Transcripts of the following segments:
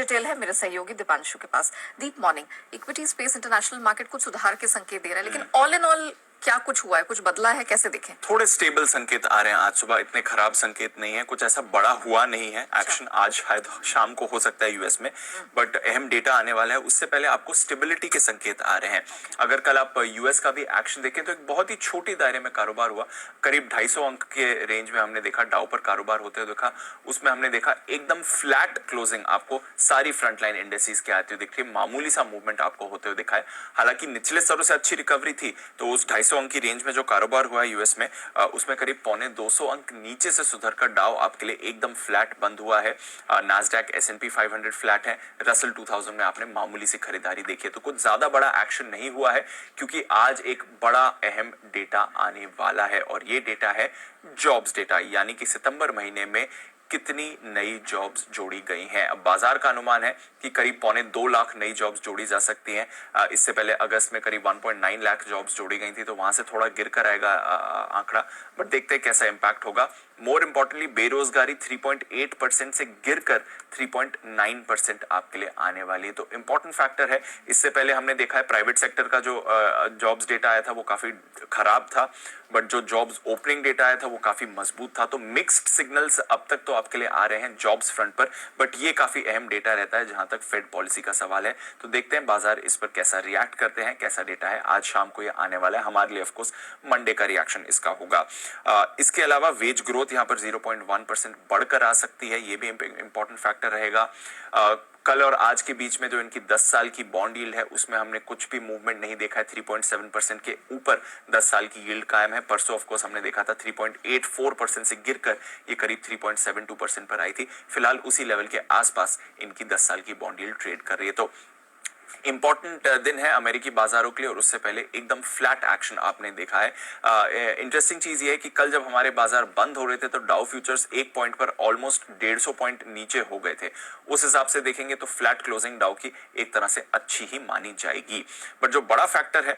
Detail है मेरे सहयोगी दीपांशु के पास। Deep, morning. Equity space international market कुछ सुधार के संकेत दे रहा है, लेकिन ऑल इन ऑल क्या कुछ हुआ है, कुछ बदला है, कैसे देखें? थोड़े स्टेबल संकेत आ रहे हैं आज सुबह, इतने खराब संकेत नहीं है, कुछ ऐसा बड़ा हुआ नहीं है। एक्शन आज शायद शाम को हो सकता है यूएस में, बट अहम डेटा आने वाला है, उससे पहले आपको स्टेबिलिटी के संकेत आ रहे हैं। अगर कल आप यूएस का भी एक्शन देखें तो एक बहुत ही छोटी दायरे में कारोबार हुआ, करीब 250 अंक के रेंज में हमने देखा, डाउ पर कारोबार होते हुए देखा। उसमें हमने देखा एकदम फ्लैट क्लोजिंग आपको सारी फ्रंटलाइन इंडेक्सेस के आते हुए दिख रही है, मामूली सा मूवमेंट आपको होते हुए दिखा है। हालांकि निचले स्तरों से अच्छी रिकवरी थी, तो उस 250 अंक की रेंज में जो कारोबार हुआ है यूएस में, उसमें करीब 225 अंक नीचे से सुधरकर डाउ आपके लिए एकदम फ्लैट बंद हुआ है। नास्डैक S&P 500 फ्लैट है, रसल 2000 में आपने मामूली सी खरीदारी देखी है। तो कुछ ज्यादा बड़ा एक्शन नहीं हुआ है, क्योंकि आज एक बड़ा अहम डेटा आने वाला है, और ये डेटा है जॉब्स डेटा, यानी कि सितंबर महीने में कितनी नई जॉब्स जोड़ी गई हैं। अब बाजार का अनुमान है कि करीब 2.25 लाख नई जॉब्स जोड़ी जा सकती हैं। इससे पहले अगस्त में करीब 1.9 लाख जॉब्स जोड़ी गई थी, तो वहां से थोड़ा गिर कर आएगा आंकड़ा, बट देखते हैं कैसा इंपैक्ट होगा। मोर इंपॉर्टेंटली बेरोजगारी 3.8% से गिरकर 3.9% आपके लिए आने वाली है, तो इंपॉर्टेंट फैक्टर है। इससे पहले हमने देखा है प्राइवेट सेक्टर का जो जॉब्स डेटा आया था वो काफी खराब था, बट जो जॉब्स ओपनिंग डेटा आया था वो काफी मजबूत था। तो मिक्स्ड सिग्नल्स अब तक तो आपके लिए आ रहे हैं जॉब्स फ्रंट पर, बट ये काफी अहम डेटा रहता है जहां तक फेड पॉलिसी का सवाल है। तो देखते हैं बाजार इस पर कैसा रिएक्ट करते हैं, कैसा डेटा है। आज शाम को ये आने वाला है, हमारे लिए ऑफकोर्स मंडे का रिएक्शन इसका होगा। इसके अलावा वेज ग्रोथ यहाँ पर 0.1% बढ़कर आ सकती है, ये भी इंपॉर्टेंट फैक्टर रहेगा। कल और आज के बीच में जो इनकी 10 साल की बॉन्ड यील्ड है उसमें हमने कुछ भी मूवमेंट नहीं देखा है। 3.7% के ऊपर 10 साल की यील्ड कायम है। परसों ऑफकोर्स हमने देखा था 3.84% से गिरकर ये करीब 3.72% पर आई थी। फिलहाल उसी लेवल के आसपास इनकी 10 साल की बॉन्ड यील्ड ट्रेड कर रही है। तो इंपॉर्टेंट दिन है अमेरिकी बाजारों के लिए, और उससे पहले एकदम फ्लैट एक्शन आपने देखा है। इंटरेस्टिंग चीज ये है कि कल जब हमारे बाजार बंद हो रहे थे तो डाउ फ्यूचर्स 1 पॉइंट पर ऑलमोस्ट 150 पॉइंट नीचे हो गए थे। उस हिसाब से देखेंगे तो फ्लैट क्लोजिंग डाउ की एक तरह से अच्छी ही मानी जाएगी। बट जो बड़ा फैक्टर है,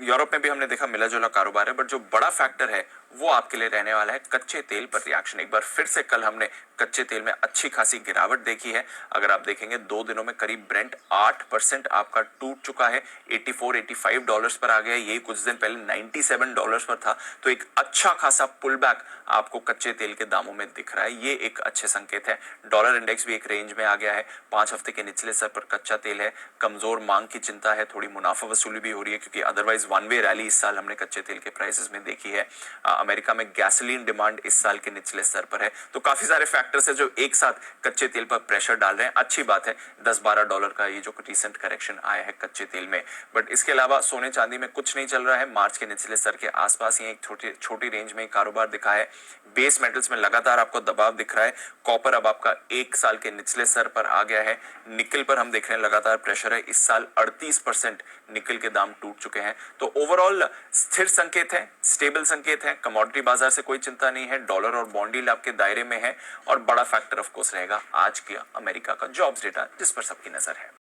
यूरोप में भी हमने देखा मिला जुला कारोबार है, बट जो बड़ा फैक्टर है वो आपके लिए रहने वाला है कच्चे तेल पर रिएक्शन। एक बार फिर से कल हमने कच्चे तेल में अच्छी खासी गिरावट देखी है। अगर आप देखेंगे 2 दिनों में करीब ब्रेंट 8% आपका टूट चुका है, $84-85 पर आ गया है। यही कुछ दिन पहले $97 पर था। तो एक अच्छा खासा पुल बैक आपको कच्चे तेल के दामों में दिख रहा है, ये एक अच्छे संकेत है। डॉलर इंडेक्स भी एक रेंज में आ गया है, 5 हफ्ते के निचले स्तर पर कच्चा तेल है। कमजोर मांग की चिंता है, थोड़ी मुनाफा वसूली भी हो रही है, क्योंकि अदरवाइज वन वे रैली इस साल हमने कच्चे तेल के प्राइसेस में देखी है। अमेरिका में गैसोलीन डिमांड इस साल के निचले स्तर पर है। तो काफी सारे फैक्टर्स है जो एक साथ कच्चे तेल पर प्रेशर डाल रहे हैं। अच्छी बात है $10-12 का ये जो रिसेंट करेक्शन आया है कच्चे तेल में। बट इसके अलावा सोने चांदी में कुछ नहीं चल रहा है, मार्च के निचले स्तर के आसपास ही एक छोटी रेंज में कारोबार दिखा है। बेस मेटल्स में लगातार आपको दबाव दिख रहा है। कॉपर अब आपका 1 साल के निचले स्तर पर आ गया है। निकल पर हम देख रहे हैं लगातार प्रेशर है, इस साल 38% निकल के दाम टूट चुके हैं। तो ओवरऑल स्थिर संकेत है, स्टेबल संकेत है। कमोडिटी बाजार से कोई चिंता नहीं है, डॉलर और बॉन्ड यील्ड आपके दायरे में है, और बड़ा फैक्टर ऑफ कोर्स रहेगा आज के अमेरिका का जॉब्स डेटा, जिस पर सबकी नजर है।